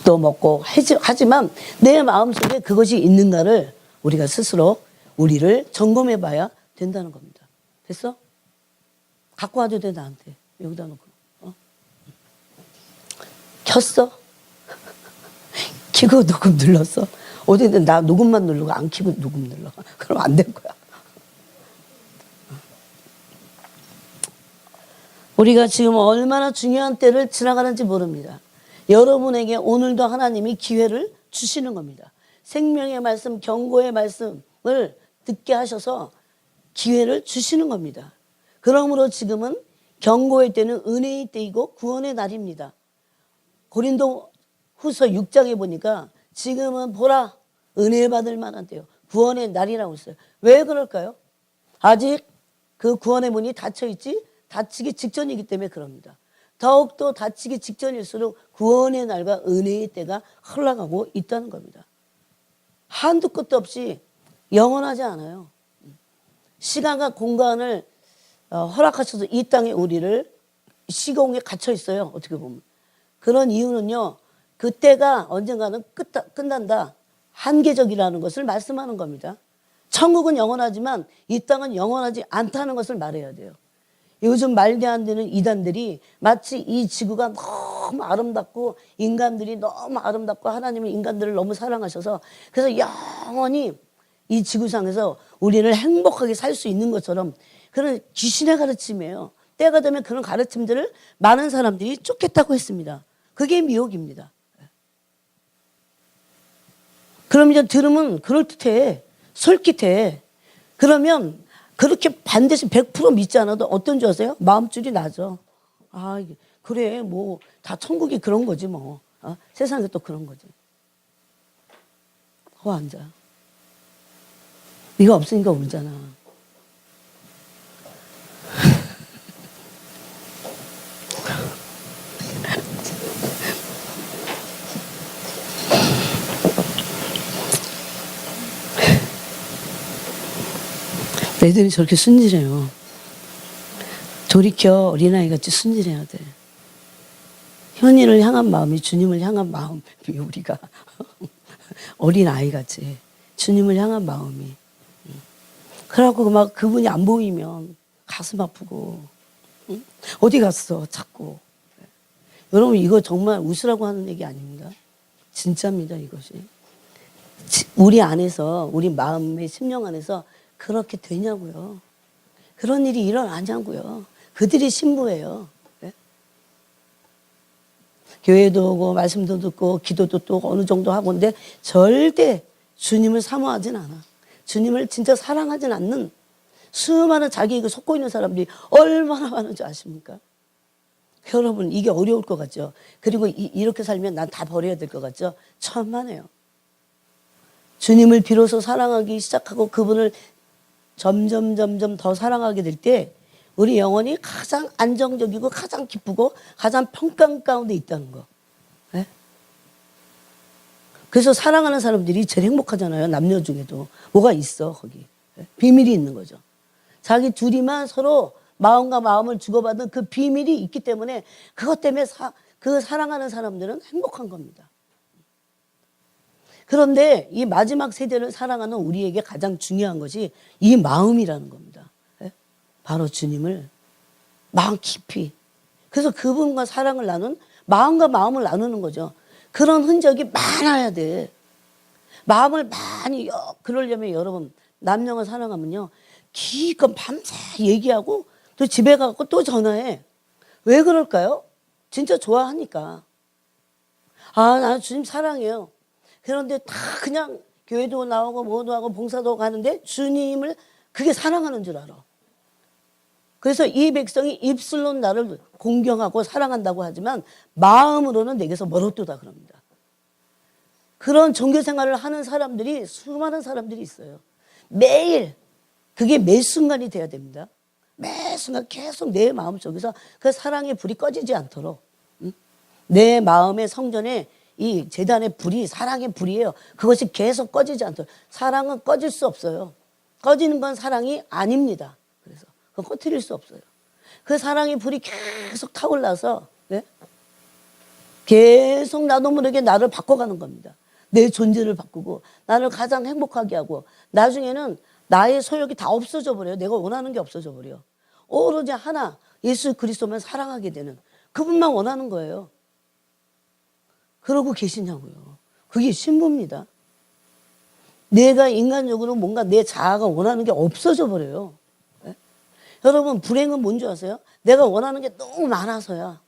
밥도 먹고 하지만 내 마음속에 그것이 있는가를 우리가 스스로 우리를 점검해 봐야 된다는 겁니다. 됐어? 갖고 와도 돼 나한테. 여기다 놓고. 켰어? 키고 녹음 눌렀어? 어디든 나 녹음만 누르고 안 키고 녹음 눌러. 그럼 안 될 거야. 우리가 지금 얼마나 중요한 때를 지나가는지 모릅니다. 여러분에게 오늘도 하나님이 기회를 주시는 겁니다. 생명의 말씀, 경고의 말씀을 듣게 하셔서 기회를 주시는 겁니다. 그러므로 지금은 경고의 때는 은혜의 때이고 구원의 날입니다. 고린도 후서 6장에 보니까 지금은 보라 은혜 받을 만한 때요. 구원의 날이라고 했어요. 왜 그럴까요? 아직 그 구원의 문이 닫혀있지 닫히기 직전이기 때문에 그럽니다. 더욱더 닫히기 직전일수록 구원의 날과 은혜의 때가 흘러가고 있다는 겁니다. 한두 끝도 없이 영원하지 않아요. 시간과 공간을 허락하셔서 이 땅에 우리를 시공에 갇혀 있어요. 어떻게 보면. 그런 이유는요. 그때가 언젠가는 끝난다. 한계적이라는 것을 말씀하는 겁니다. 천국은 영원하지만 이 땅은 영원하지 않다는 것을 말해야 돼요. 요즘 말도 안 되는 이단들이 마치 이 지구가 너무 아름답고 인간들이 너무 아름답고 하나님은 인간들을 너무 사랑하셔서 그래서 영원히 이 지구상에서 우리를 행복하게 살 수 있는 것처럼 그런 귀신의 가르침이에요. 때가 되면 그런 가르침들을 많은 사람들이 쫓겠다고 했습니다. 그게 미혹입니다. 그럼 이제 들으면 그럴듯해. 솔깃해. 그러면 그렇게 반드시 100% 믿지 않아도 어떤 줄 아세요? 마음줄이 나죠. 아, 그래, 뭐, 다 천국이 그런 거지, 뭐. 세상에 또 그런 거지. 앉아. 네가 없으니까 울잖아. 애들이 저렇게 순진해요. 돌이켜 어린아이같이 순진해야 돼. 현인을 향한 마음이 주님을 향한 마음이 우리가 어린아이같이 주님을 향한 마음이. 그래갖고 막 그분이 안 보이면 가슴 아프고 어디 갔어 자꾸. 여러분 이거 정말 웃으라고 하는 얘기 아닙니다. 진짜입니다 이것이. 우리 안에서 우리 마음의 심령 안에서 그렇게 되냐고요. 그런 일이 일어나냐고요. 그들이 신부예요. 네? 교회도 오고 말씀도 듣고 기도도 또 어느 정도 하고 근데 절대 주님을 사모하진 않아. 주님을 진짜 사랑하진 않는 수많은 자기에게 속고 있는 사람들이 얼마나 많은지 아십니까? 여러분 이게 어려울 것 같죠. 그리고 이렇게 살면 난 다 버려야 될 것 같죠. 천만에요. 주님을 비로소 사랑하기 시작하고 그분을 점점 더 사랑하게 될 때 우리 영혼이 가장 안정적이고 가장 기쁘고 가장 평강 가운데 있다는 거. 네? 그래서 사랑하는 사람들이 제일 행복하잖아요. 남녀 중에도. 뭐가 있어 거기. 네? 비밀이 있는 거죠. 자기 둘이만 서로 마음과 마음을 주고받은 그 비밀이 있기 때문에 그것 때문에 그 사랑하는 사람들은 행복한 겁니다. 그런데 이 마지막 세대를 사랑하는 우리에게 가장 중요한 것이 이 마음이라는 겁니다. 바로 주님을 마음 깊이. 그래서 그분과 사랑을 나눈 마음과 마음을 나누는 거죠. 그런 흔적이 많아야 돼. 마음을 많이 그러려면 여러분 남녀가 사랑하면요. 기껏 밤새 얘기하고 또 집에 가고 또 전화해. 왜 그럴까요? 진짜 좋아하니까. 아, 나 주님 사랑해요. 그런데 다 그냥 교회도 나오고 뭐도 하고 봉사도 가는데 주님을 그게 사랑하는 줄 알아. 그래서 이 백성이 입술로는 나를 공경하고 사랑한다고 하지만 마음으로는 내게서 멀었도다 그럽니다. 그런 종교생활을 하는 사람들이 수많은 사람들이 있어요. 매일 그게 매 순간이 돼야 됩니다. 매 순간 계속 내 마음속에서 그 사랑의 불이 꺼지지 않도록 내 마음의 성전에 이 제단의 불이 사랑의 불이에요. 그것이 계속 꺼지지 않도록. 사랑은 꺼질 수 없어요. 꺼지는 건 사랑이 아닙니다. 그래서 그거 꺼뜨릴 수 없어요. 그 사랑의 불이 계속 타올라서 네? 계속 나도 모르게 나를 바꿔가는 겁니다. 내 존재를 바꾸고 나를 가장 행복하게 하고 나중에는 나의 소욕이 다 없어져 버려요. 내가 원하는 게 없어져 버려. 오로지 하나 예수 그리스도만 사랑하게 되는 그분만 원하는 거예요. 그러고 계시냐고요. 그게 신부입니다. 내가 인간적으로 뭔가 내 자아가 원하는 게 없어져 버려요. 네? 여러분 불행은 뭔지 아세요? 내가 원하는 게 너무 많아서야.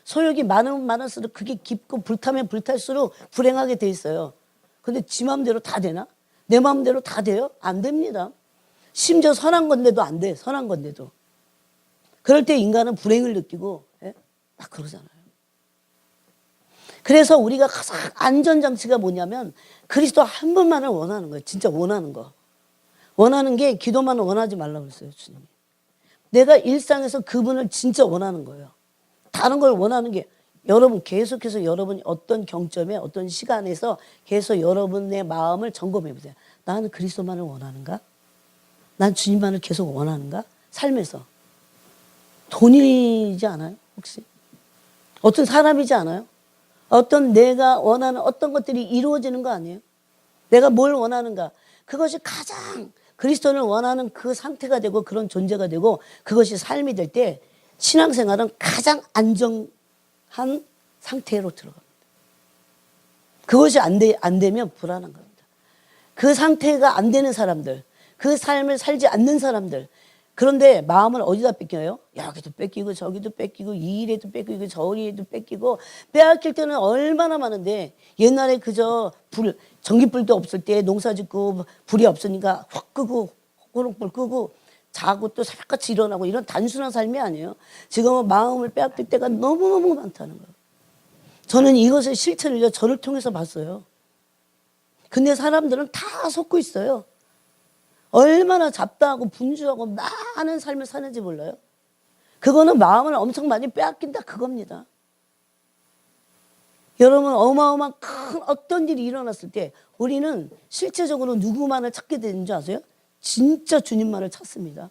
소욕이 많으면 많을수록 그게 깊고 불타면 불탈수록 불행하게 돼 있어요. 근데 지 마음대로 다 되나? 내 마음대로 다 돼요? 안 됩니다. 심지어 선한 건데도 안 돼. 선한 건데도. 그럴 때 인간은 불행을 느끼고 막 그러잖아요. 그래서 우리가 가장 안전장치가 뭐냐면 그리스도 한 분만을 원하는 거예요. 진짜 원하는 거. 원하는 게 기도만 원하지 말라고 했어요. 주님이. 내가 일상에서 그분을 진짜 원하는 거예요. 다른 걸 원하는 게 여러분 계속해서 여러분이 어떤 경점에 어떤 시간에서 계속 여러분의 마음을 점검해 보세요. 나는 그리스도만을 원하는가? 난 주님만을 계속 원하는가? 삶에서. 돈이지 않아요? 혹시? 어떤 사람이지 않아요? 어떤 내가 원하는 어떤 것들이 이루어지는 거 아니에요? 내가 뭘 원하는가? 그것이 가장 그리스도를 원하는 그 상태가 되고 그런 존재가 되고 그것이 삶이 될 때 신앙생활은 가장 안정한 상태로 들어갑니다. 그것이 안 되면 불안한 겁니다. 그 상태가 안 되는 사람들, 그 삶을 살지 않는 사람들, 그런데 마음을 어디다 뺏겨요? 여기도 뺏기고 저기도 뺏기고 이 일에도 뺏기고 저 일에도 뺏기고 빼앗길 때는 얼마나 많은데 옛날에 그저 전기불도 없을 때 농사 짓고 불이 없으니까 확 끄고 호롱불 끄고 자고 또 새벽같이 일어나고 이런 단순한 삶이 아니에요. 지금은 마음을 빼앗길 때가 너무너무 많다는 거예요. 저는 이것의 실체를 저를 통해서 봤어요. 근데 사람들은 다 속고 있어요. 얼마나 잡다하고 분주하고 많은 삶을 사는지 몰라요. 그거는 마음을 엄청 많이 빼앗긴다 그겁니다. 여러분 어마어마한 큰 어떤 일이 일어났을 때 우리는 실제적으로 누구만을 찾게 되는 줄 아세요? 진짜 주님만을 찾습니다.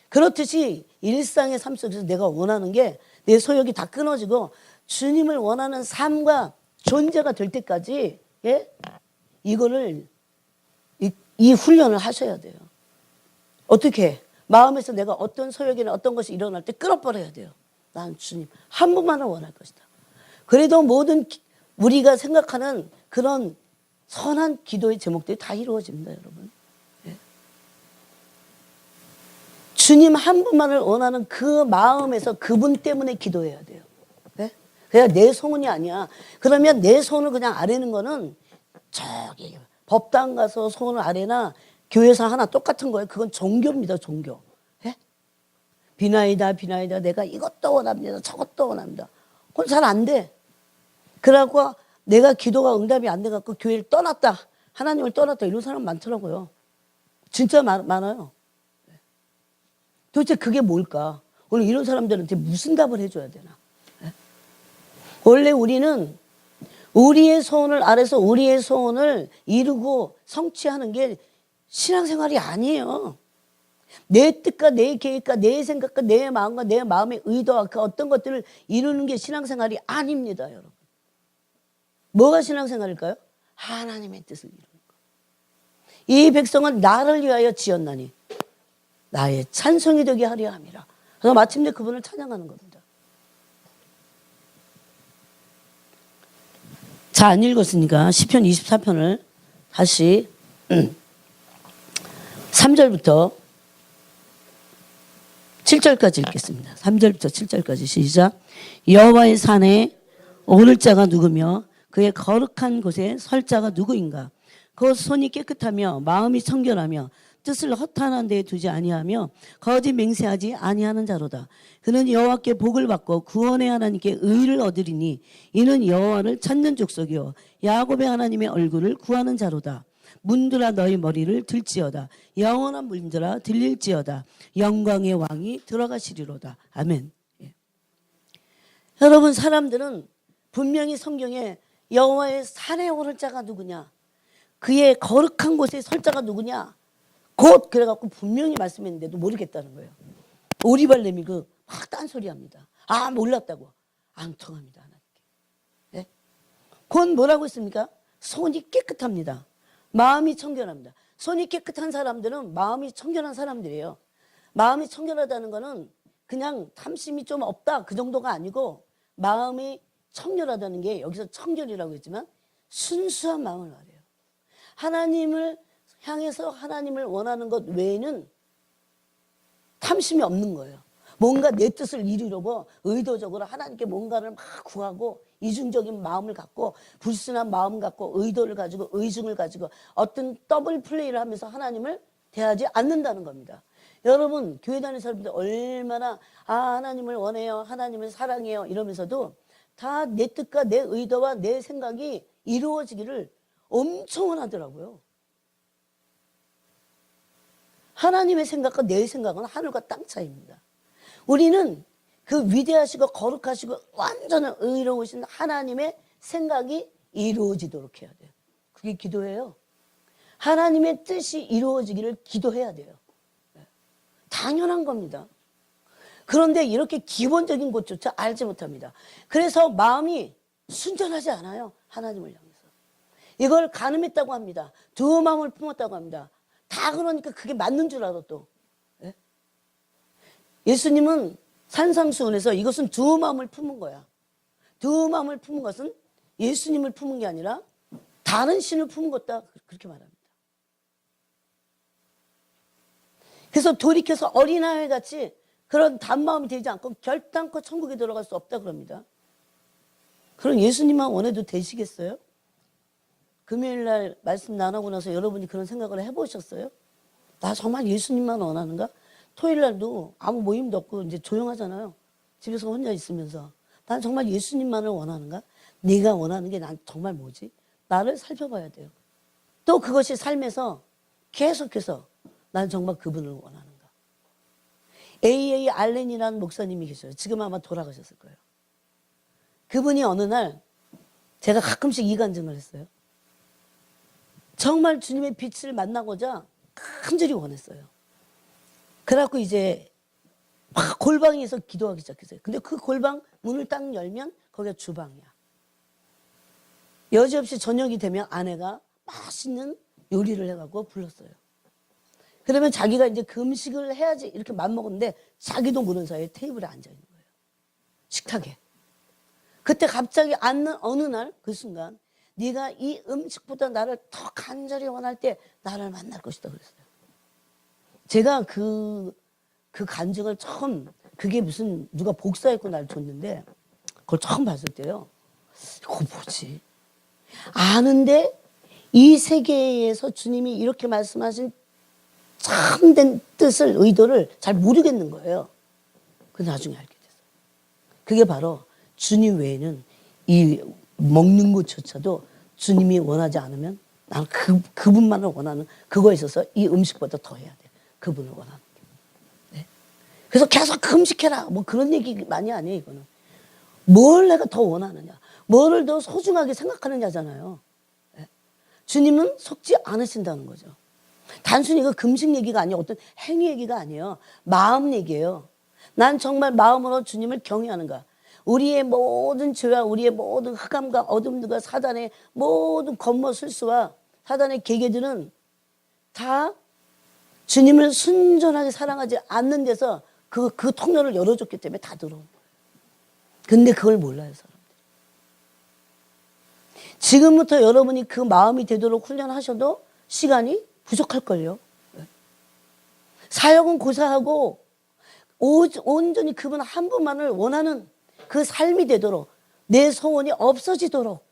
그렇듯이 일상의 삶 속에서 내가 원하는 게 내 소욕이 다 끊어지고 주님을 원하는 삶과 존재가 될 때까지 이거를 이 훈련을 하셔야 돼요. 어떻게? 마음에서 내가 어떤 소욕이나 어떤 것이 일어날 때 끊어버려야 돼요. 난 주님 한 분만을 원할 것이다. 그래도 모든 우리가 생각하는 그런 선한 기도의 제목들이 다 이루어집니다. 여러분. 주님 한 분만을 원하는 그 마음에서 그분 때문에 기도해야 돼요. 그냥 내 소원이 아니야. 그러면 내 소원을 그냥 아뢰는 거는 저기 법당 가서 소원을 아뢰나 교회에서 하나 똑같은 거예요. 그건 종교입니다. 종교. 비나이다 비나이다 내가 이것도 원합니다. 저것도 원합니다. 그건 잘 안 돼. 그러고 내가 기도가 응답이 안 돼갖고 교회를 떠났다. 하나님을 떠났다. 이런 사람 많더라고요. 진짜 많아요. 도대체 그게 뭘까? 오늘 이런 사람들한테 무슨 답을 해줘야 되나? 원래 우리는 우리의 소원을 아래서 우리의 소원을 이루고 성취하는 게 신앙생활이 아니에요. 내 뜻과 내 계획과 내 생각과 내 마음과 내 마음의 의도와 그 어떤 것들을 이루는 게 신앙생활이 아닙니다. 여러분. 뭐가 신앙생활일까요? 하나님의 뜻을 이루는 거. 이 백성은 나를 위하여 지었나니 나의 찬송이 되게 하려 함이라. 그래서 마침내 그분을 찬양하는 겁니다. 자, 안 읽었으니까 시편 24편을 다시 3절부터 7절까지 읽겠습니다. 3절부터 7절까지 시작. 여호와의 산에 오를 자가 누구며 그의 거룩한 곳에 설 자가 누구인가? 그 손이 깨끗하며 마음이 청결하며 뜻을 허탄한 데에 두지 아니하며 거짓 맹세하지 아니하는 자로다. 그는 여호와께 복을 받고 구원의 하나님께 의를 얻으리니 이는 여호와를 찾는 족속이요 야곱의 하나님의 얼굴을 구하는 자로다. 문들아 너희 머리를 들지어다. 영원한 문들아 들릴지어다. 영광의 왕이 들어가시리로다. 아멘. 여러분 사람들은 분명히 성경에 여호와의 산에 오를 자가 누구냐? 그의 거룩한 곳에 설 자가 누구냐? 곧 그래갖고 분명히 말씀했는데도 모르겠다는 거예요. 오리발 내밀고 막 딴소리 합니다. 아 몰랐다고. 안 통합니다. 하나님께. 곧 뭐라고 했습니까? 손이 깨끗합니다. 마음이 청결합니다. 손이 깨끗한 사람들은 마음이 청결한 사람들이에요. 마음이 청결하다는 거는 그냥 탐심이 좀 없다 그 정도가 아니고 마음이 청결하다는 게 여기서 청결이라고 했지만 순수한 마음을 말해요. 하나님을 향해서 하나님을 원하는 것 외에는 탐심이 없는 거예요. 뭔가 내 뜻을 이루려고 의도적으로 하나님께 뭔가를 막 구하고 이중적인 마음을 갖고 불순한 마음 갖고 의도를 가지고 의중을 가지고 어떤 더블 플레이를 하면서 하나님을 대하지 않는다는 겁니다. 여러분 교회 다니는 사람들 얼마나 하나님을 원해요, 하나님을 사랑해요 이러면서도 다 내 뜻과 내 의도와 내 생각이 이루어지기를 엄청 원하더라고요. 하나님의 생각과 내 생각은 하늘과 땅 차이입니다. 우리는 그 위대하시고 거룩하시고 완전히 의로우신 하나님의 생각이 이루어지도록 해야 돼요. 그게 기도예요. 하나님의 뜻이 이루어지기를 기도해야 돼요. 당연한 겁니다. 그런데 이렇게 기본적인 것조차 알지 못합니다. 그래서 마음이 순전하지 않아요. 하나님을 향해서. 이걸 간음했다고 합니다. 두 마음을 품었다고 합니다. 다 그러니까 그게 맞는 줄 알아 또. 예수님은 산상수훈에서 이것은 두 마음을 품은 거야. 두 마음을 품은 것은 예수님을 품은 게 아니라 다른 신을 품은 것다 그렇게 말합니다. 그래서 돌이켜서 어린아이 같이 그런 단마음이 되지 않고 결단코 천국에 들어갈 수 없다 그럽니다. 그럼 예수님만 원해도 되시겠어요? 금요일날 말씀 나누고 나서 여러분이 그런 생각을 해보셨어요? 나 정말 예수님만 원하는가? 토요일날도 아무 모임도 없고 이제 조용하잖아요. 집에서 혼자 있으면서 난 정말 예수님만을 원하는가? 네가 원하는 게 난 정말 뭐지? 나를 살펴봐야 돼요. 또 그것이 삶에서 계속해서 난 정말 그분을 원하는가? A.A. 알렌이라는 목사님이 계셔요. 지금 아마 돌아가셨을 거예요. 그분이 어느 날 제가 가끔씩 이간증을 했어요. 정말 주님의 빛을 만나고자 간절히 원했어요. 그래갖고 이제 막 골방에서 기도하기 시작했어요. 근데 그 골방 문을 딱 열면 거기가 주방이야. 여지없이 저녁이 되면 아내가 맛있는 요리를 해갖고 불렀어요. 그러면 자기가 이제 그 음식을 해야지 이렇게 맘먹었는데 자기도 모르는 사이에 테이블에 앉아있는 거예요. 식탁에. 그때 갑자기 앉는 어느 날 그 순간 네가 이 음식보다 나를 더 간절히 원할 때 나를 만날 것이다 그랬어요. 제가 그 간증을 처음 그게 무슨 누가 복사했고 날 줬는데 그걸 처음 봤을 때요. 이거 뭐지? 아는데 이 세계에서 주님이 이렇게 말씀하신 참된 뜻을 의도를 잘 모르겠는 거예요. 그 나중에 알게 됐어요. 그게 바로 주님 외에는 이 먹는 것조차도 주님이 원하지 않으면 나는 그분만을 원하는 그거에 있어서 이 음식보다 더 해야 돼. 그분을 원하는 게. 네? 그래서 계속 금식해라. 뭐 그런 얘기 많이 안 해요, 이거는. 뭘 내가 더 원하느냐. 뭐를 더 소중하게 생각하느냐잖아요. 네? 주님은 속지 않으신다는 거죠. 단순히 그 금식 얘기가 아니에요. 어떤 행위 얘기가 아니에요. 마음 얘기예요. 난 정말 마음으로 주님을 경외하는가. 우리의 모든 죄와 우리의 모든 흑암과 어둠들과 사단의 모든 겁모술수와 사단의 계계들은 다 주님을 순전하게 사랑하지 않는 데서 그 통로를 열어줬기 때문에 다 들어온 거예요. 근데 그걸 몰라요, 사람들이. 지금부터 여러분이 그 마음이 되도록 훈련하셔도 시간이 부족할걸요. 사역은 고사하고 온전히 그분 한 분만을 원하는 그 삶이 되도록 내 소원이 없어지도록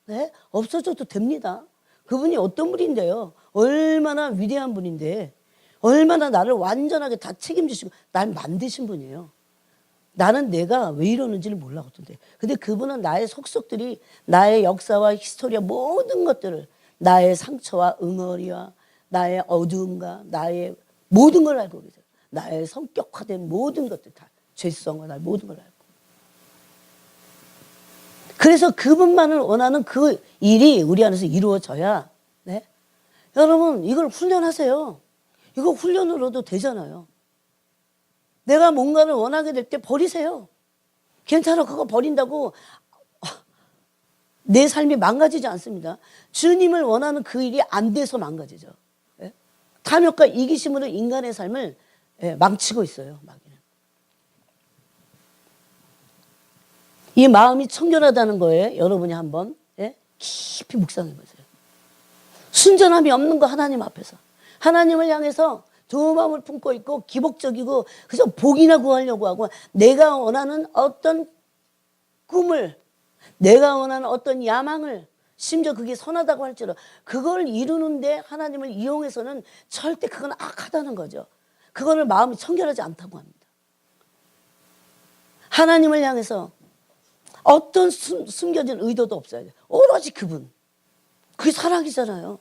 네? 없어져도 됩니다. 그분이 어떤 분인데요. 얼마나 위대한 분인데 얼마나 나를 완전하게 다 책임지시고 날 만드신 분이에요. 나는 내가 왜 이러는지를 몰랐던데 근데 그분은 나의 속속들이 나의 역사와 히스토리와 모든 것들을 나의 상처와 응어리와 나의 어두움과 나의 모든 걸 알고 계세요. 나의 성격화된 모든 것들 다 죄성과 나의 모든 걸 알고 그래서 그분만을 원하는 그 일이 우리 안에서 이루어져야 네? 여러분 이걸 훈련하세요. 이거 훈련으로도 되잖아요. 내가 뭔가를 원하게 될 때 버리세요. 괜찮아 그거 버린다고 내 삶이 망가지지 않습니다. 주님을 원하는 그 일이 안 돼서 망가지죠. 예? 탐욕과 이기심으로 인간의 삶을 망치고 있어요. 마귀는. 이 마음이 청결하다는 거에 여러분이 한번 깊이 묵상해 보세요. 순전함이 없는 거 하나님 앞에서. 하나님을 향해서 두 마음을 품고 있고 기복적이고 그래서 복이나 구하려고 하고 내가 원하는 어떤 꿈을 내가 원하는 어떤 야망을 심지어 그게 선하다고 할지라도 그걸 이루는데 하나님을 이용해서는 절대 그건 악하다는 거죠. 그거를 마음이 청결하지 않다고 합니다. 하나님을 향해서 어떤 숨겨진 의도도 없어야 돼요. 오로지 그분. 그게 사랑이잖아요.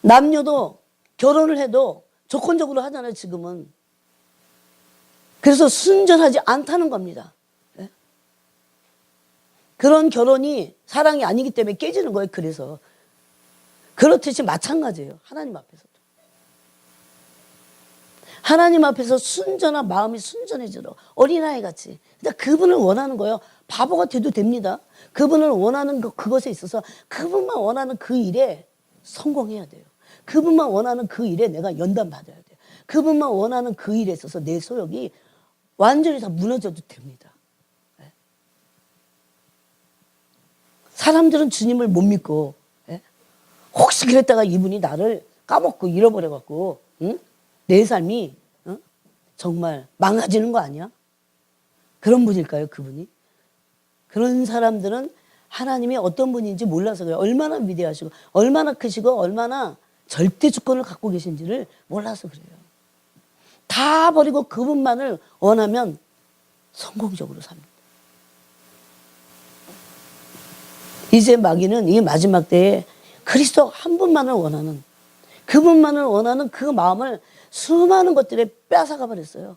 남녀도 결혼을 해도 조건적으로 하잖아요, 지금은. 그래서 순전하지 않다는 겁니다. 예? 그런 결혼이 사랑이 아니기 때문에 깨지는 거예요, 그래서. 그렇듯이 마찬가지예요, 하나님 앞에서도. 하나님 앞에서 순전한 마음이 순전해지도록 어린아이 같이. 그러니까 그분을 원하는 거예요. 바보가 돼도 됩니다. 그분을 원하는 그것에 있어서 그분만 원하는 그 일에 성공해야 돼요. 그분만 원하는 그 일에 내가 연단받아야 돼요. 그분만 원하는 그 일에 있어서 내 소욕이 완전히 다 무너져도 됩니다. 사람들은 주님을 못 믿고 혹시 그랬다가 이분이 나를 까먹고 잃어버려갖고 내 삶이 정말 망가지는 거 아니야? 그런 분일까요, 그분이? 그런 사람들은 하나님이 어떤 분인지 몰라서 그래요. 얼마나 위대하시고 얼마나 크시고 얼마나 절대 주권을 갖고 계신지를 몰라서 그래요. 다 버리고 그분만을 원하면 성공적으로 삽니다. 이제 마귀는 이 마지막 때에 그리스도 한 분만을 원하는 그분만을 원하는 그 마음을 수많은 것들에 뺏어가 버렸어요.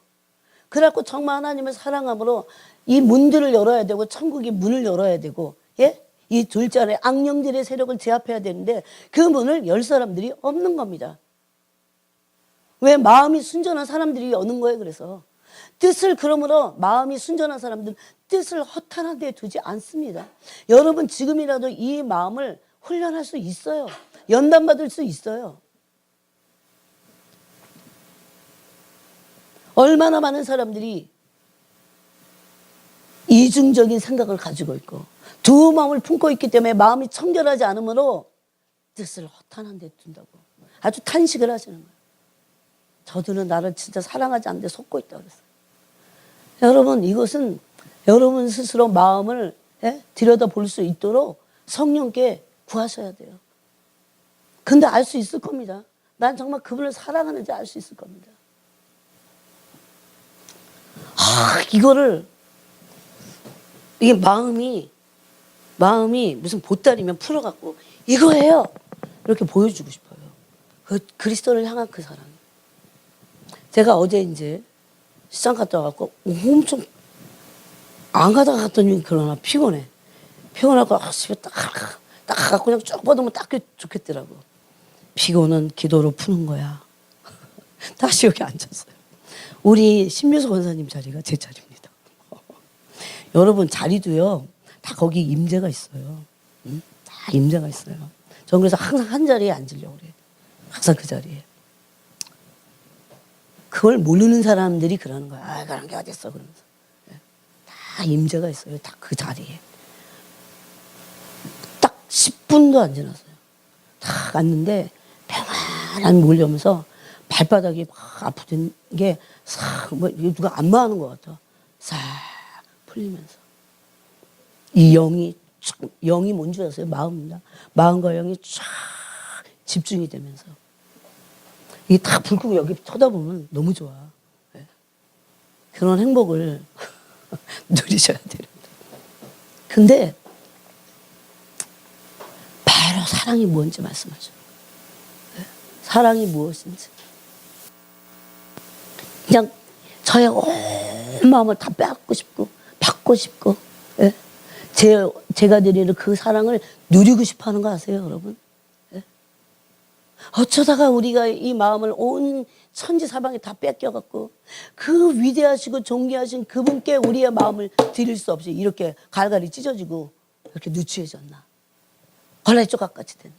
그래갖고 정말 하나님을 사랑함으로 이 문들을 열어야 되고 천국의 문을 열어야 되고 이 둘째 안에 악령들의 세력을 제압해야 되는데 그 문을 열 사람들이 없는 겁니다. 왜? 마음이 순전한 사람들이 여는 거예요. 그래서 뜻을 그러므로 마음이 순전한 사람들은 뜻을 허탄한 데 두지 않습니다. 여러분 지금이라도 이 마음을 훈련할 수 있어요. 연단받을 수 있어요. 얼마나 많은 사람들이 이중적인 생각을 가지고 있고 두 마음을 품고 있기 때문에 마음이 청결하지 않으므로 뜻을 허탄한 데 둔다고 아주 탄식을 하시는 거예요. 저들은 나를 진짜 사랑하지 않는데 속고 있다고 그랬어요. 여러분 이것은 여러분 스스로 마음을 들여다볼 수 있도록 성령께 구하셔야 돼요. 근데 알 수 있을 겁니다. 난 정말 그분을 사랑하는지 알 수 있을 겁니다. 이거를 이게 마음이 무슨 보따리면 풀어갖고 이거예요 이렇게 보여주고 싶어요. 그 그리스도를 향한 그 사랑. 제가 어제 이제 시장 갔다 와갖고 엄청 안 가다가 갔더니 그러나 피곤하고 집에 딱 가갖고 그냥 쭉 뻗으면 딱 좋겠더라고. 피곤은 기도로 푸는 거야. 다시 여기 앉았어요. 우리 신묘수 권사님 자리가 제 자리입니다. 여러분 자리도요 다 거기 임재가 있어요. 다 임재가 있어요. 전 그래서 항상 한 자리에 앉으려고 그래요. 항상 그 자리에. 그걸 모르는 사람들이 그러는 거야. 그런 게 어딨어 그러면서. 다 임재가 있어요. 다 그 자리에. 딱 10분도 안 지났어요. 딱 앉는데 평안함이 몰려오면서 발바닥이 막 아프던 게 싹 누가 안마하는 것 같아. 싹 풀리면서. 이 영이 뭔 줄 아세요? 마음입니다. 마음과 영이 쫙 집중이 되면서. 이게 딱 불 끄고 여기 쳐다보면 너무 좋아. 그런 행복을 누리셔야 돼요. 근데 바로 사랑이 뭔지 말씀하죠. 사랑이 무엇인지. 그냥 저의 온 마음을 다 빼앗고 싶고 받고 싶고 제가 드리는 그 사랑을 누리고 싶어 하는 거 아세요, 여러분? 어쩌다가 우리가 이 마음을 온 천지 사방에 다 뺏겨갖고 그 위대하시고 존귀하신 그분께 우리의 마음을 드릴 수 없이 이렇게 갈갈이 찢어지고 이렇게 누추해졌나? 벌레 조각같이 됐나?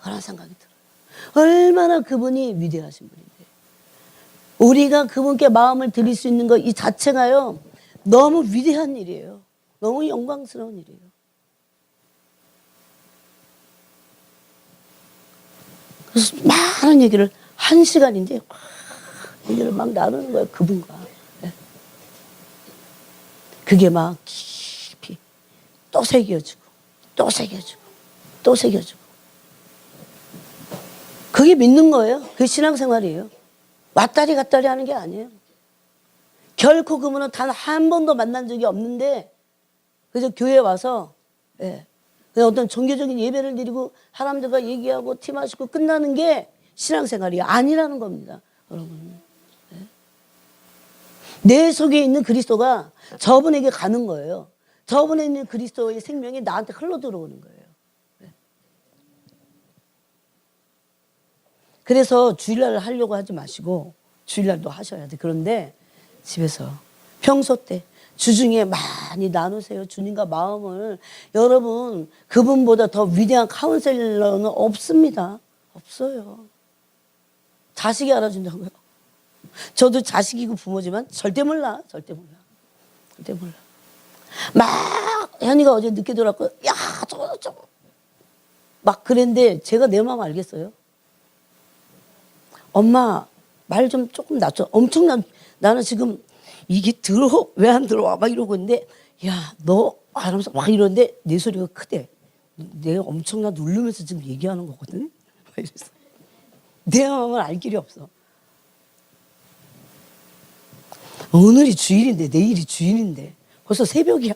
그런 생각이 들어요. 얼마나 그분이 위대하신 분인데. 우리가 그분께 마음을 드릴 수 있는 것 이 자체가요. 너무 위대한 일이에요. 너무 영광스러운 일이에요. 그래서 많은 얘기를 1시간인데 얘기를 막 나누는 거예요. 그분과. 그게 막 깊이 또 새겨지고 또 새겨지고 또 새겨지고. 그게 믿는 거예요. 그게 신앙생활이에요. 왔다리 갔다리 하는 게 아니에요. 결코 그분은 단 한 번도 만난 적이 없는데 그래서 교회에 와서 그냥 어떤 종교적인 예배를 드리고 사람들과 얘기하고 티 마시고 끝나는 게 신앙생활이 아니라는 겁니다. 여러분. 내 속에 있는 그리스도가 저분에게 가는 거예요. 저분에 있는 그리스도의 생명이 나한테 흘러 들어오는 거예요. 그래서 주일날 하려고 하지 마시고 주일날도 하셔야 돼. 그런데 집에서 평소 때 주중에 많이 나누세요. 주님과 마음을. 여러분 그분보다 더 위대한 카운셀러는 없습니다. 없어요. 자식이 알아준다고요. 저도 자식이고 부모지만 절대 몰라. 절대 몰라. 절대 몰라. 막 현이가 어제 늦게 들어왔고 야 저거 막 그랬는데 제가 내 마음 알겠어요. 엄마 말 좀 조금 낮춰. 엄청난 나는 지금 이게 왜 안 들어와 막 이러고 있는데 야 너 하면서 막 이러는데 내 소리가 크대. 내가 엄청나 누르면서 지금 얘기하는 거거든. 이랬어. 내 마음을 알 길이 없어. 오늘이 주일인데 내일이 주일인데 벌써 새벽이야.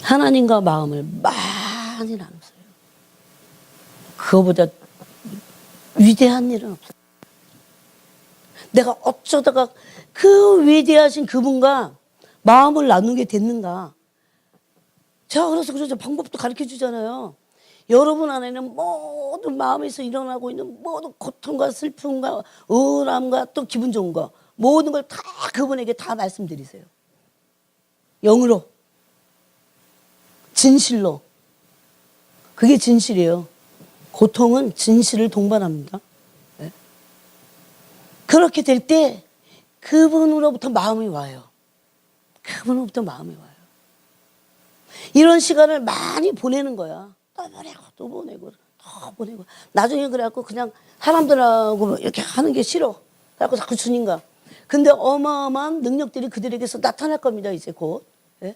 하나님과 마음을 많이 나눴어요. 그거보다 위대한 일은 없어요. 내가 어쩌다가 그 위대하신 그분과 마음을 나누게 됐는가. 제가 그래서 방법도 가르쳐 주잖아요. 여러분 안에는 모든 마음에서 일어나고 있는 모든 고통과 슬픔과 우울함과 또 기분 좋은 거 모든 걸 다 그분에게 다 말씀드리세요. 영으로 진실로. 그게 진실이에요. 고통은 진실을 동반합니다. 네. 그렇게 될 때 그분으로부터 마음이 와요. 그분으로부터 마음이 와요. 이런 시간을 많이 보내는 거야. 또 보내고 또 보내고 또 보내고. 나중에 그래갖고 그냥 사람들하고 이렇게 하는 게 싫어. 그래갖고 자꾸 주님과. 근데 어마어마한 능력들이 그들에게서 나타날 겁니다. 이제 곧. 네?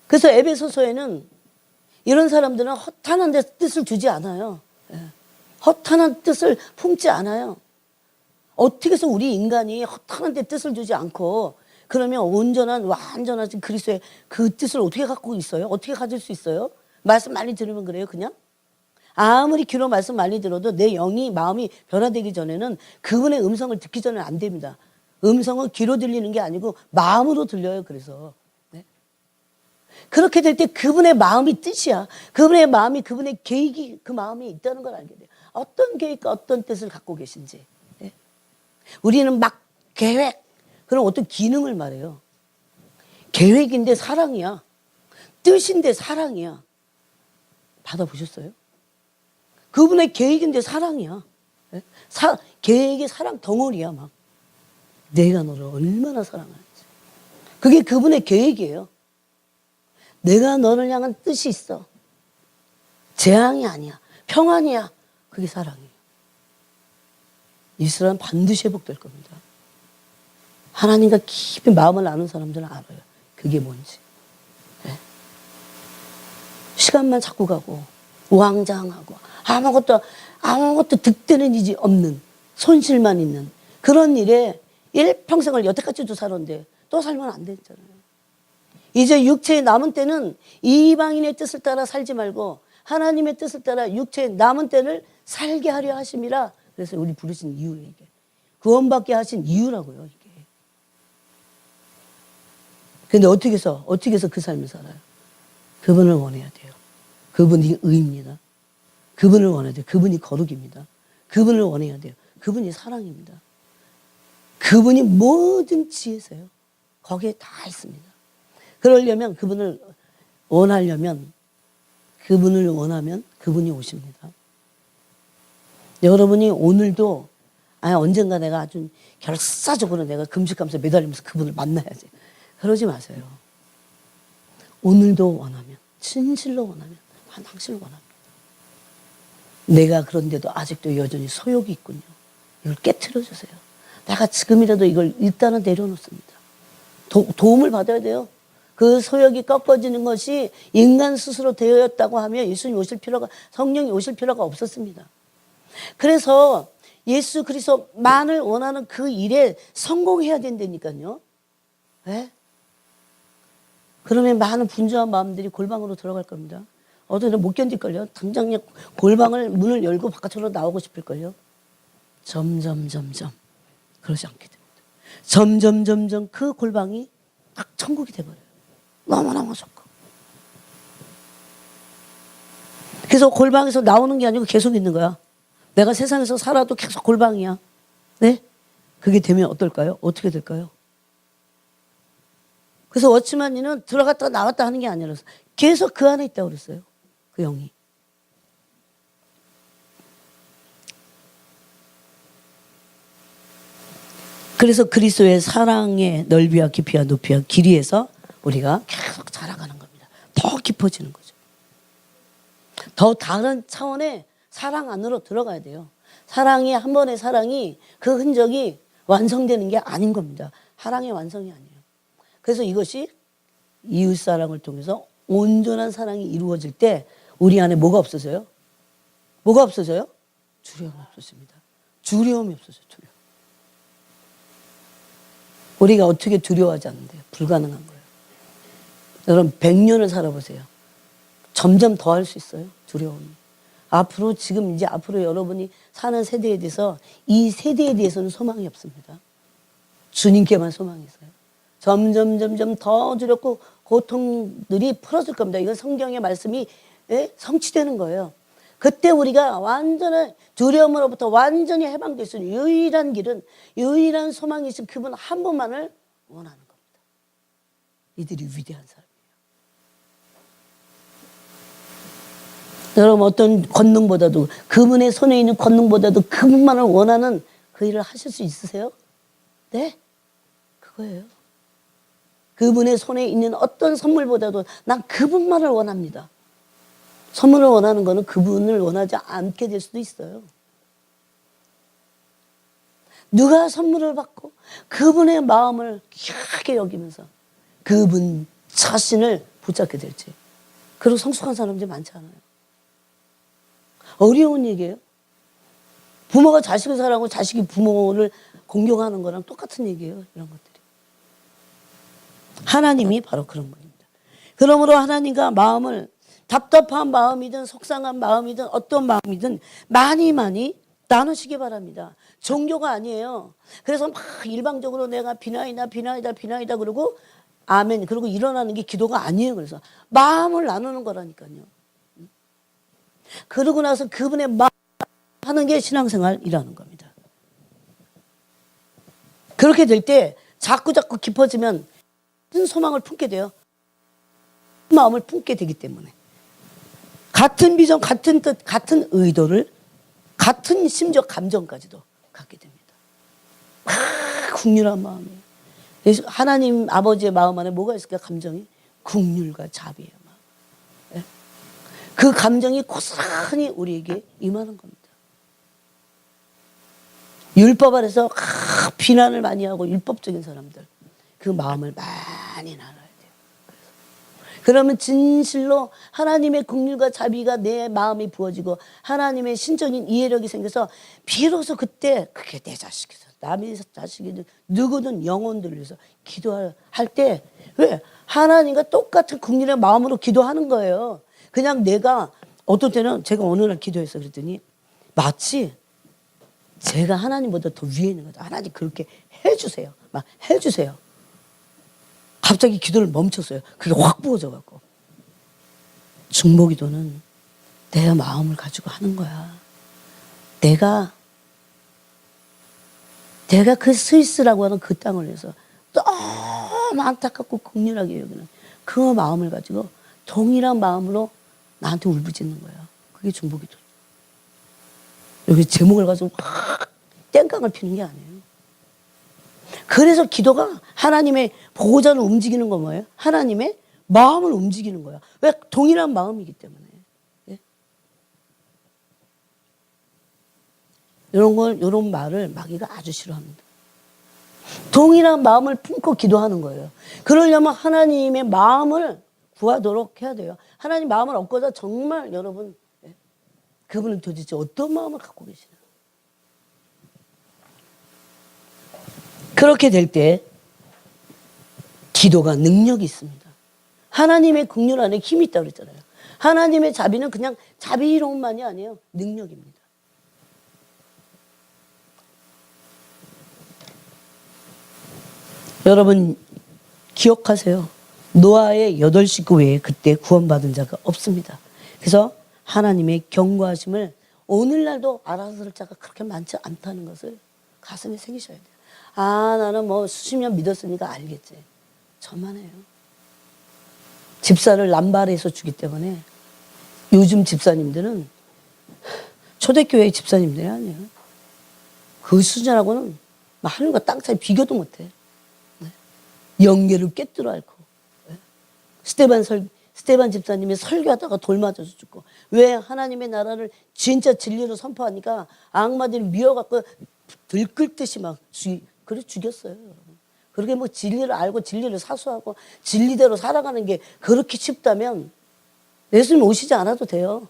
그래서 에베소서에는 이런 사람들은 허탄한 데 뜻을 두지 않아요. 네. 허탄한 뜻을 품지 않아요. 어떻게 해서 우리 인간이 허탄한 데 뜻을 두지 않고 그러면 온전한 완전한 그리스도의 그 뜻을 어떻게 갖고 있어요? 어떻게 가질 수 있어요? 말씀 많이 들으면 그래요 그냥? 아무리 귀로 말씀 많이 들어도 내 영이 마음이 변화되기 전에는 그분의 음성을 듣기 전에는 안 됩니다. 음성은 귀로 들리는 게 아니고 마음으로 들려요. 그래서 네? 그렇게 될 때 그분의 마음이 뜻이야. 그분의 마음이 그분의 계획이 그 마음이 있다는 걸 알게 돼요. 어떤 계획과 어떤 뜻을 갖고 계신지. 네? 우리는 막 계획 그럼 어떤 기능을 말해요. 계획인데 사랑이야. 뜻인데 사랑이야. 받아보셨어요? 그분의 계획인데 사랑이야. 네? 계획이 사랑 덩어리야 막. 내가 너를 얼마나 사랑하는지. 그게 그분의 계획이에요. 내가 너를 향한 뜻이 있어. 재앙이 아니야. 평안이야. 그게 사랑이에요. 이스라엘은 반드시 회복될 겁니다. 하나님과 깊이 마음을 나눈 사람들은 알아요. 그게 뭔지. 네. 시간만 자꾸 가고 우왕좌왕하고 아무것도 득되는 일이 없는 손실만 있는 그런 일에 일평생을 여태까지도 살았는데 또 살면 안 되잖아요. 이제 육체의 남은 때는 이방인의 뜻을 따라 살지 말고 하나님의 뜻을 따라 육체의 남은 때를 살게 하려 하심이라. 그래서 우리 부르신 이유예요. 이게 구원받게 하신 이유라고요. 이게. 근데 어떻게 해서 그 삶을 살아요? 그분을 원해야 돼요. 그분이 의입니다. 그분을 원해야 돼요. 그분이 거룩입니다. 그분을 원해야 돼요. 그분이 사랑입니다. 그분이 모든 지혜세요. 거기에 다 있습니다. 그러려면 그분을 원하면 그분이 오십니다. 여러분이 오늘도 언젠가 내가 아주 결사적으로 내가 금식하면서 매달리면서 그분을 만나야지. 그러지 마세요. 오늘도 원하면, 진실로 원하면, 난 당신을 원합니다. 내가 그런데도 아직도 여전히 소욕이 있군요. 이걸 깨트려 주세요. 내가 지금이라도 이걸 일단은 내려놓습니다. 도움을 받아야 돼요. 그 소욕이 꺾어지는 것이 인간 스스로 되었다고 하면 예수님 성령이 오실 필요가 없었습니다. 그래서 예수 그리스도만을 원하는 그 일에 성공해야 된다니까요. 왜? 그러면 많은 분주한 마음들이 골방으로 들어갈 겁니다. 어제는 못 견딜걸요. 당장 골방을 문을 열고 바깥으로 나오고 싶을걸요. 점점 그러지 않게 됩니다. 점점 그 골방이 딱 천국이 돼버려요. 너무너무 좋고. 그래서 골방에서 나오는 게 아니고 계속 있는 거야. 내가 세상에서 살아도 계속 골방이야. 네? 그게 되면 어떨까요? 어떻게 될까요? 그래서 워치만이는 들어갔다 나왔다 하는 게 아니라서 계속 그 안에 있다고 그랬어요. 그 영이. 그래서 그리스도의 사랑의 넓이와 깊이와 높이와 길이에서 우리가 계속 자라가는 겁니다. 더 깊어지는 거죠. 더 다른 차원의 사랑 안으로 들어가야 돼요. 한 번의 사랑이 그 흔적이 완성되는 게 아닌 겁니다. 사랑의 완성이 아니에요. 그래서 이것이 이웃사랑을 통해서 온전한 사랑이 이루어질 때 우리 안에 뭐가 없어져요? 뭐가 없어져요? 두려움이 없어집니다. 두려움이 없어져요. 우리가 어떻게 두려워하지 않는데요? 불가능한 거예요. 여러분 100년을 살아보세요. 점점 더 할 수 있어요. 두려움이. 앞으로 여러분이 사는 세대에 대해서 이 세대에 대해서는 소망이 없습니다. 주님께만 소망이 있어요. 점점 더 두렵고 고통들이 풀어질 겁니다. 이건 성경의 말씀이 성취되는 거예요. 그때 우리가 완전한 두려움으로부터 완전히 해방될 수 있는 유일한 길은 유일한 소망이신 그분 한 분만을 원하는 겁니다. 이들이 위대한 사람이에요. 여러분 어떤 권능보다도 그분의 손에 있는 권능보다도 그분만을 원하는 그 일을 하실 수 있으세요? 네? 그거예요. 그분의 손에 있는 어떤 선물보다도 난 그분만을 원합니다. 선물을 원하는 거는 그분을 원하지 않게 될 수도 있어요. 누가 선물을 받고 그분의 마음을 귀하게 여기면서 그분 자신을 붙잡게 될지. 그리고 성숙한 사람들이 많지 않아요. 어려운 얘기예요. 부모가 자식을 사랑하고 자식이 부모를 공경하는 거랑 똑같은 얘기예요. 이런 것들이. 하나님이 바로 그런 분입니다. 그러므로 하나님과 마음을 답답한 마음이든 속상한 마음이든 어떤 마음이든 많이 나누시기 바랍니다. 종교가 아니에요. 그래서 막 일방적으로 내가 비나이다 그러고 아멘 그러고 일어나는 게 기도가 아니에요. 그래서 마음을 나누는 거라니까요. 그러고 나서 그분의 마음 하는 게 신앙생활이라는 겁니다. 그렇게 될 때 자꾸 깊어지면 무슨 소망을 품게 돼요. 마음을 품게 되기 때문에. 같은 비전, 같은 뜻, 같은 의도를 같은 심지어 감정까지도 갖게 됩니다. 국률한 마음이에요. 하나님 아버지의 마음 안에 뭐가 있을까? 감정이 국률과 자비의 마음. 네? 그 감정이 고스란히 우리에게 임하는 겁니다. 율법 아래서 비난을 많이 하고 율법적인 사람들 그 마음을 많이 나눠야 돼요. 그러면 진실로 하나님의 긍휼과 자비가 내 마음이 부어지고 하나님의 신적인 이해력이 생겨서 비로소 그때 그게 내 자식이든 남의 자식이든 누구든 영혼들을 위해서 기도할 때 왜? 하나님과 똑같은 긍휼의 마음으로 기도하는 거예요. 그냥 내가 어떤 때는 제가 어느 날 기도했어 그랬더니 마치 제가 하나님보다 더 위에 있는 거죠. 하나님 그렇게 해주세요. 막 해주세요. 갑자기 기도를 멈췄어요. 그게 확 부어져갖고. 중보기도는 내 마음을 가지고 하는 거야. 내가 내가 그 스위스라고 하는 그 땅을 위해서 너무 안타깝고 긍휼하게 여기는 그 마음을 가지고 동일한 마음으로 나한테 울부짖는 거야. 그게 중보기도. 여기 제목을 가지고 막 땡깡을 피는 게 아니에요. 그래서 기도가 하나님의 보호자를 움직이는 건 뭐예요? 하나님의 마음을 움직이는 거야. 왜? 동일한 마음이기 때문에. 예? 이런 말을 마귀가 아주 싫어합니다. 동일한 마음을 품고 기도하는 거예요. 그러려면 하나님의 마음을 구하도록 해야 돼요. 하나님 마음을 얻고자 정말 여러분, 예? 그분은 도대체 어떤 마음을 갖고 계시나. 그렇게 될 때 기도가 능력이 있습니다. 하나님의 긍휼 안에 힘이 있다고 그랬잖아요. 하나님의 자비는 그냥 자비로움만이 아니에요. 능력입니다. 여러분 기억하세요. 노아의 8식구 외에 그때 구원받은 자가 없습니다. 그래서 하나님의 경고하심을 오늘날도 알아들을 자가 그렇게 많지 않다는 것을 가슴에 새기셔야 돼요. 아, 나는 뭐 수십 년 믿었으니까 알겠지. 저만해요. 집사를 남발해서 주기 때문에 요즘 집사님들은 초대교회 집사님들이 아니에요. 그 수준하고는 하늘과 땅 사이 비교도 못해. 영계를 꿰뚫어 앓고. 스테반 집사님이 설교하다가 돌 맞아서 죽고. 왜? 하나님의 나라를 진짜 진리로 선포하니까 악마들이 미워갖고 들끓듯이 막 죽였어요. 여러분. 그렇게 뭐 진리를 알고 진리를 사수하고 진리대로 살아가는 게 그렇게 쉽다면 예수님 오시지 않아도 돼요.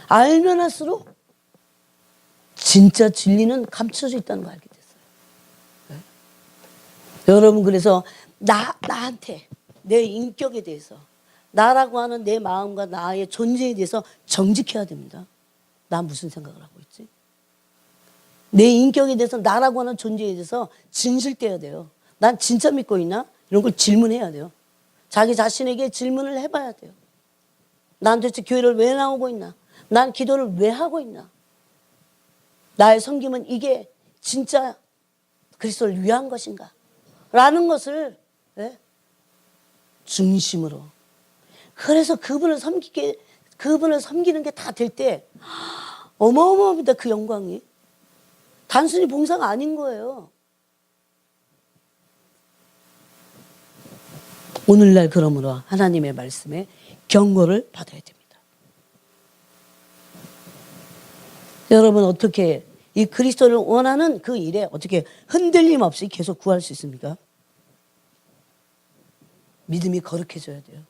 알면 할수록 진짜 진리는 감춰져 있다는 걸 알게 됐어요. 네? 여러분 그래서 나한테 내 인격에 대해서 나라고 하는 내 마음과 나의 존재에 대해서 정직해야 됩니다. 나 무슨 생각을 하고 있지? 내 인격에 대해서 나라고 하는 존재에 대해서 진실돼야 돼요. 난 진짜 믿고 있나? 이런 걸 질문해야 돼요. 자기 자신에게 질문을 해봐야 돼요. 난 도대체 교회를 왜 나오고 있나? 난 기도를 왜 하고 있나? 나의 섬김은 이게 진짜 그리스도를 위한 것인가? 라는 것을 중심으로. 그래서 그분을 섬기는 게 다 될 때 어마어마합니다. 그 영광이. 단순히 봉사가 아닌 거예요. 오늘날 그러므로 하나님의 말씀에 경고를 받아야 됩니다. 여러분 어떻게 이 그리스도를 원하는 그 일에 어떻게 흔들림 없이 계속 구할 수 있습니까? 믿음이 거룩해져야 돼요.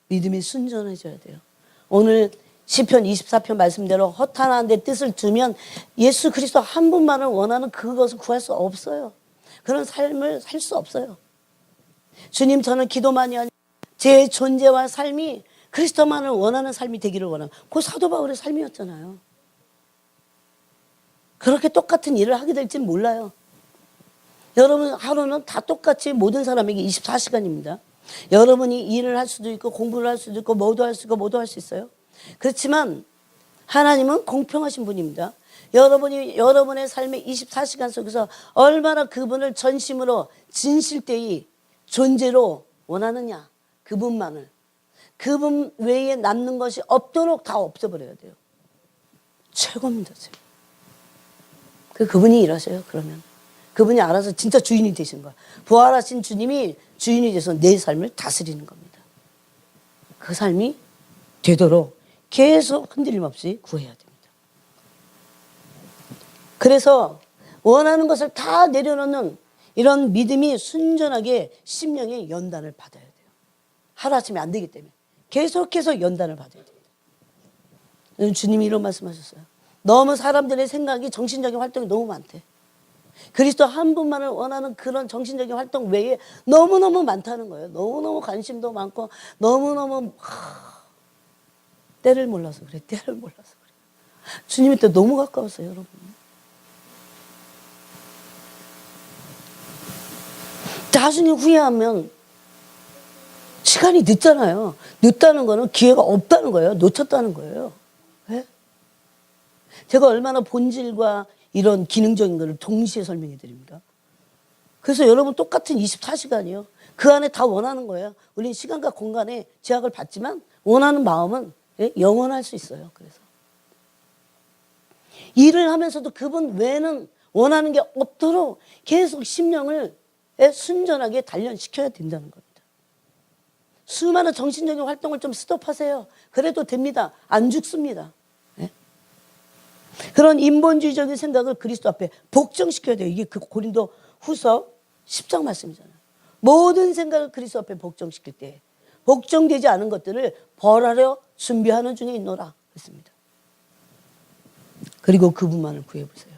믿음이 순전해져야 돼요. 오늘 시편 24편 말씀대로 허탄한 데 뜻을 두면 예수 그리스도 한 분만을 원하는 그것을 구할 수 없어요. 그런 삶을 살 수 없어요. 주님 저는 기도만이 아니라 제 존재와 삶이 그리스도만을 원하는 삶이 되기를 원하는 그 사도 바울의 삶이었잖아요. 그렇게 똑같은 일을 하게 될지는 몰라요. 여러분 하루는 다 똑같이 모든 사람에게 24시간입니다. 여러분이 일을 할 수도 있고 공부를 할 수도 있고 뭐도 할 수 있고 뭐도 할 수 있어요. 그렇지만 하나님은 공평하신 분입니다. 여러분이 여러분의 삶의 24시간 속에서 얼마나 그분을 전심으로 진실되이 존재로 원하느냐. 그분만을. 그분 외에 남는 것이 없도록 다 없애버려야 돼요. 최고입니다. 최고. 그분이 일하셔요. 그러면. 그분이 알아서 진짜 주인이 되시는 거야. 부활하신 주님이 주인이 돼서 내 삶을 다스리는 겁니다. 그 삶이 되도록 계속 흔들림 없이 구해야 됩니다. 그래서 원하는 것을 다 내려놓는 이런 믿음이 순전하게 심령의 연단을 받아야 돼요. 하루아침에 안 되기 때문에 계속해서 연단을 받아야 됩니다. 주님이 이런 말씀하셨어요. 너무 사람들의 생각이 정신적인 활동이 너무 많대. 그리스도 한 분만을 원하는 그런 정신적인 활동 외에 너무너무 많다는 거예요. 너무너무 관심도 많고 너무너무 때를 몰라서 그래. 때를 몰라서 그래. 주님이 또 너무 가까웠어요. 여러분. 나중에 후회하면 시간이 늦잖아요. 늦다는 거는 기회가 없다는 거예요. 놓쳤다는 거예요. 왜? 제가 얼마나 본질과 이런 기능적인 것을 동시에 설명해 드립니다. 그래서 여러분 똑같은 24시간이요. 그 안에 다 원하는 거예요. 우리는 시간과 공간에 제약을 받지만 원하는 마음은 영원할 수 있어요. 그래서 일을 하면서도 그분 외에는 원하는 게 없도록 계속 심령을 순전하게 단련시켜야 된다는 겁니다. 수많은 정신적인 활동을 좀 스톱하세요. 그래도 됩니다. 안 죽습니다. 네? 그런 인본주의적인 생각을 그리스도 앞에 복종시켜야 돼요. 이게 그 고린도 후서 10장 말씀이잖아요. 모든 생각을 그리스도 앞에 복종시킬 때 복종되지 않은 것들을 벌하려 준비하는 중에 있노라 했습니다. 그리고 그분만을 구해보세요.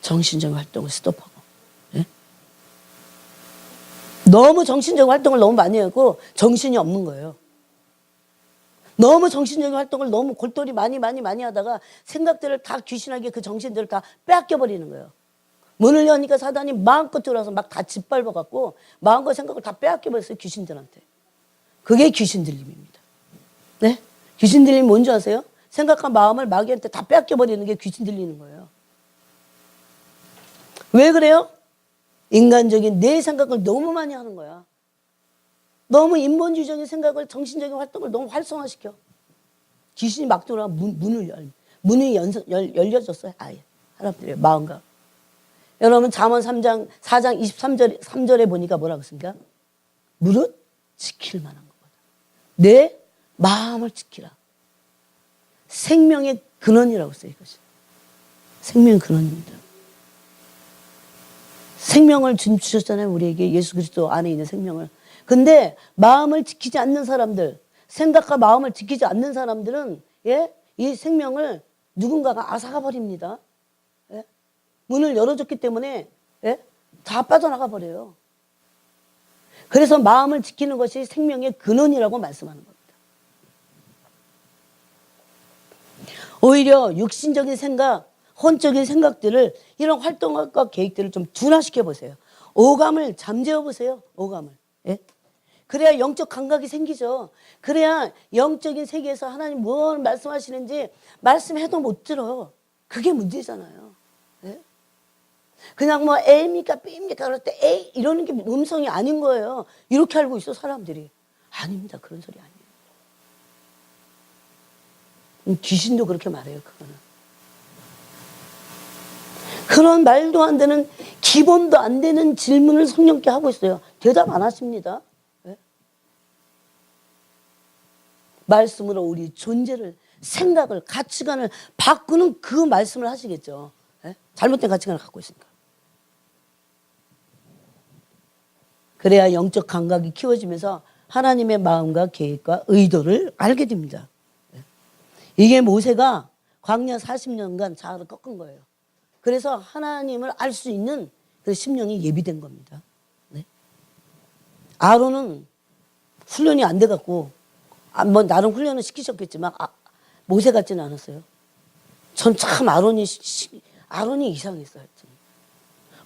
정신적인 활동을 스톱하고. 네? 너무 정신적인 활동을 너무 많이 하고 정신이 없는 거예요. 너무 정신적인 활동을 너무 골똘히 많이 하다가 생각들을 다 귀신하게 그 정신들을 다 빼앗겨버리는 거예요. 문을 여니까 사단이 마음껏 들어와서 막 다 짓밟아갖고 마음과 생각을 다 빼앗겨버렸어요. 귀신들한테. 그게 귀신 들림입니다. 네? 귀신 들림이 뭔지 아세요? 생각과 마음을 마귀한테 다 빼앗겨버리는 게 귀신 들리는 거예요. 왜 그래요? 인간적인 내 생각을 너무 많이 하는 거야. 너무 인본주의적인 생각을, 정신적인 활동을 너무 활성화시켜. 귀신이 막 들어와 문이 열려졌어요. 아예. 사람들의 마음과. 여러분 잠언 4장 23절에 보니까 뭐라고 했습니까? 무릇 지킬 만한 것보다 내 마음을 지키라. 생명의 근원이라고 써요. 이것이. 생명의 근원입니다. 생명을 주셨잖아요. 우리에게 예수 그리스도 안에 있는 생명을. 근데 마음을 지키지 않는 사람들, 생각과 마음을 지키지 않는 사람들은 이 생명을 누군가가 앗아가 버립니다. 문을 열어줬기 때문에 다 빠져나가 버려요. 그래서 마음을 지키는 것이 생명의 근원이라고 말씀하는 겁니다. 오히려 육신적인 생각, 혼적인 생각들을 이런 활동과 계획들을 좀 둔화시켜 보세요. 오감을 잠재워 보세요. 오감을. 그래야 영적 감각이 생기죠. 그래야 영적인 세계에서 하나님 뭘 말씀하시는지 말씀해도 못 들어. 그게 문제잖아요. 그냥 뭐 A입니까 B입니까 그럴 때 A 이러는 게 음성이 아닌 거예요. 이렇게 알고 있어 사람들이. 아닙니다. 그런 소리 아니에요. 귀신도 그렇게 말해요. 그거는. 그런 말도 안 되는 기본도 안 되는 질문을 성령께 하고 있어요. 대답 안 하십니다. 말씀으로 우리 존재를, 생각을, 가치관을 바꾸는 그 말씀을 하시겠죠. 잘못된 가치관을 갖고 있으니까. 그래야 영적 감각이 키워지면서 하나님의 마음과 계획과 의도를 알게 됩니다. 이게 모세가 광야 40년간 자아를 꺾은 거예요. 그래서 하나님을 알 수 있는 그 심령이 예비된 겁니다. 아론은 훈련이 안 돼갖고 뭐 나름 훈련을 시키셨겠지만 모세 같지는 않았어요. 전 참 아론이 이상했어요.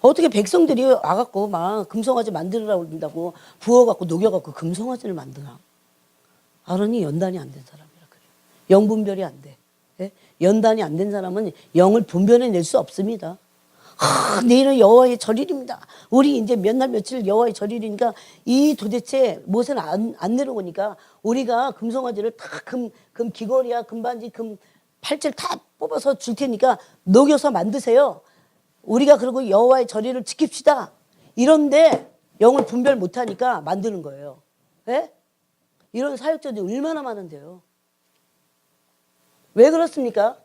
어떻게 백성들이 와갖고 막 금송아지 만들으라고 그런다고 부어갖고 녹여갖고 금송아지를 만드나. 아론이 연단이 안 된 사람이라 그래요. 영 분별이 안 돼. 연단이 안 된 사람은 영을 분별해낼 수 없습니다. 내일은 여호와의 절일입니다. 우리 이제 몇 날 며칠 여호와의 절일이니까 이 도대체 모세는 안 내려오니까 우리가 금송아지를 다 금 귀걸이야 금반지 금 팔찌 다 뽑아서 줄 테니까 녹여서 만드세요. 우리가 그러고 여호와의 절일을 지킵시다. 이런데 영을 분별 못하니까 만드는 거예요. 이런 사역자들이 얼마나 많은데요. 왜 그렇습니까?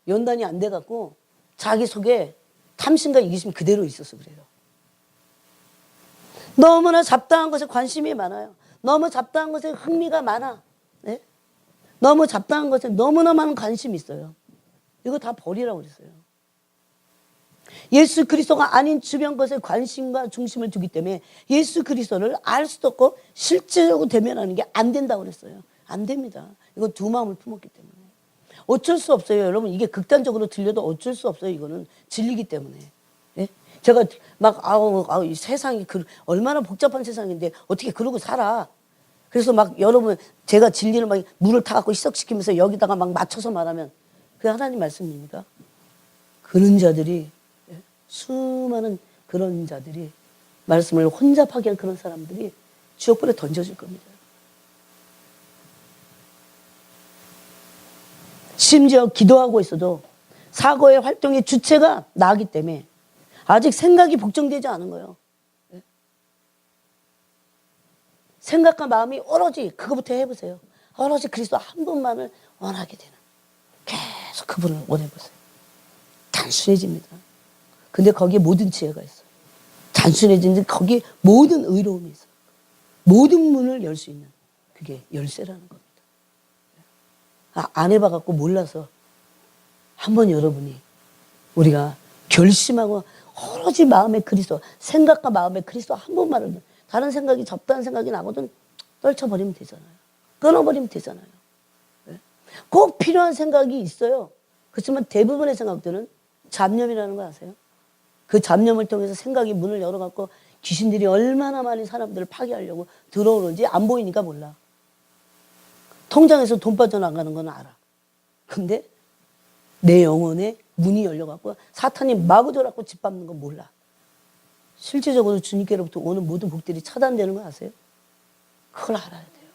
연단이 안 돼갖고 자기 속에 탐심과 이기심이 그대로 있어서 그래요. 너무나 잡다한 것에 관심이 많아요. 너무 잡다한 것에 흥미가 많아. 너무 잡다한 것에 너무나 많은 관심이 있어요. 이거 다 버리라고 그랬어요. 예수 그리스도가 아닌 주변 것에 관심과 중심을 두기 때문에 예수 그리스도를 알 수도 없고 실제적으로 대면하는 게 안 된다고 그랬어요. 안 됩니다. 이건 두 마음을 품었기 때문에. 어쩔 수 없어요. 여러분 이게 극단적으로 들려도 어쩔 수 없어요. 이거는 진리기 때문에. 제가 막 이 세상이 얼마나 복잡한 세상인데 어떻게 그러고 살아. 그래서 막 여러분 제가 진리를 막 물을 타갖고 희석시키면서 여기다가 막 맞춰서 말하면 그게 하나님 말씀입니까? 그런 자들이 수많은 그런 자들이 말씀을 혼잡하게 한 그런 사람들이 지옥불에 던져질 겁니다. 심지어 기도하고 있어도 사고의 활동의 주체가 나기 때문에 아직 생각이 복종되지 않은 거예요. 생각과 마음이 오로지 그거부터 해보세요. 오로지 그리스도 한 분만을 원하게 되는, 계속 그분을 원해보세요. 단순해집니다. 근데 거기에 모든 지혜가 있어요. 단순해지는데 거기에 모든 의로움이 있어요. 모든 문을 열 수 있는, 그게 열쇠라는 겁니다. 안 해봐갖고 몰라서 한번 여러분이 우리가 결심하고 오로지 마음의 그리스도, 생각과 마음의 그리스도 한 분만을, 다른 생각이 접다는 생각이 나거든 떨쳐버리면 되잖아요. 끊어버리면 되잖아요. 꼭 필요한 생각이 있어요. 그렇지만 대부분의 생각들은 잡념이라는 거 아세요? 그 잡념을 통해서 생각이 문을 열어갖고 귀신들이 얼마나 많이 사람들을 파괴하려고 들어오는지 안 보이니까 몰라. 통장에서 돈 빠져나가는 건 알아. 근데 내 영혼에 문이 열려갖고 사탄이 마구 들어갖고 짓밟는 건 몰라. 실제적으로 주님께로부터 오는 모든 복들이 차단되는 거 아세요? 그걸 알아야 돼요.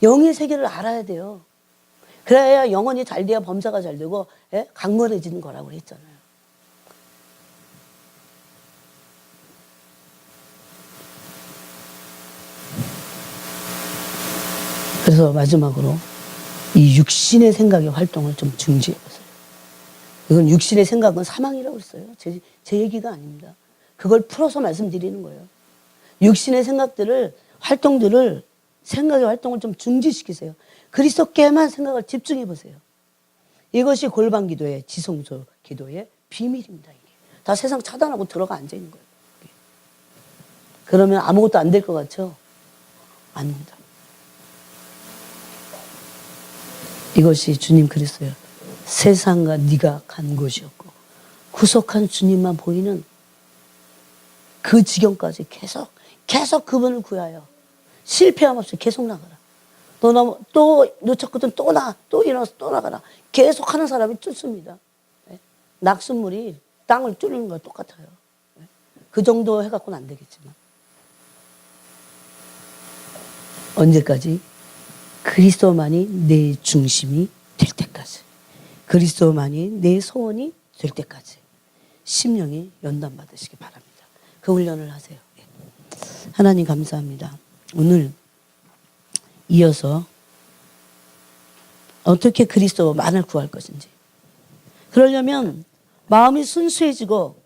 영의 세계를 알아야 돼요. 그래야 영혼이 잘 돼야 범사가 잘 되고 강건해지는 거라고 했잖아요. 그래서 마지막으로 이 육신의 생각의 활동을 좀 중지해보세요. 이건 육신의 생각은 사망이라고 했어요. 제 얘기가 아닙니다. 그걸 풀어서 말씀드리는 거예요. 육신의 생각들을, 활동들을, 생각의 활동을 좀 중지시키세요. 그리스도께만 생각을 집중해 보세요. 이것이 골방 기도의, 지성소 기도의 비밀입니다. 이게 다 세상 차단하고 들어가 앉아 있는 거예요. 그러면 아무것도 안 될 것 같죠? 아닙니다. 이것이 주님 그리스도예요. 세상과 네가 간 곳이었고 구속한 주님만 보이는 그 지경까지 계속 그분을 구하여 실패함 없이 계속 나가라. 또 놓쳤거든 또 일어나서 또 나가라. 계속 하는 사람이 뚫습니다. 낙숫물이 땅을 뚫는 거 똑같아요. 그 정도 해갖고는 안 되겠지만 언제까지? 그리스도만이 내 중심이 될 때까지, 그리스도만이 내 소원이 될 때까지 심령이 연단받으시기 바랍니다. 그 훈련을 하세요. 하나님 감사합니다. 오늘 이어서 어떻게 그리스도만을 구할 것인지, 그러려면 마음이 순수해지고,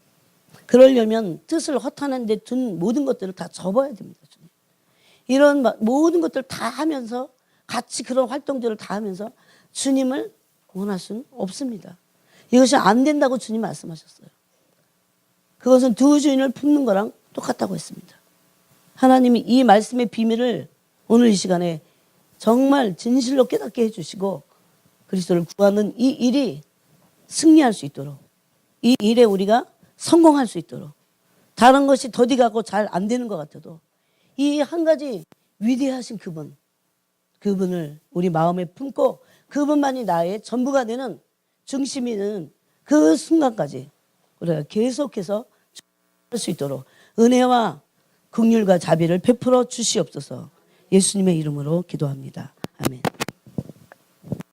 그러려면 뜻을 허탄한 데 둔 모든 것들을 다 접어야 됩니다. 이런 모든 것들을 다 하면서, 같이 그런 활동들을 다 하면서 주님을 원할 수는 없습니다. 이것이 안 된다고 주님 말씀하셨어요. 그것은 두 주인을 품는 거랑 똑같다고 했습니다. 하나님이 이 말씀의 비밀을 오늘 이 시간에 정말 진실로 깨닫게 해주시고 그리스도를 구하는 이 일이 승리할 수 있도록, 이 일에 우리가 성공할 수 있도록, 다른 것이 더디가고 잘 안 되는 것 같아도 이 한 가지 위대하신 그분을 우리 마음에 품고 그분만이 나의 전부가 되는, 중심이 되는 그 순간까지 우리가 계속해서 할 수 있도록 은혜와 긍휼과 자비를 베풀어 주시옵소서. 예수님의 이름으로 기도합니다. 아멘.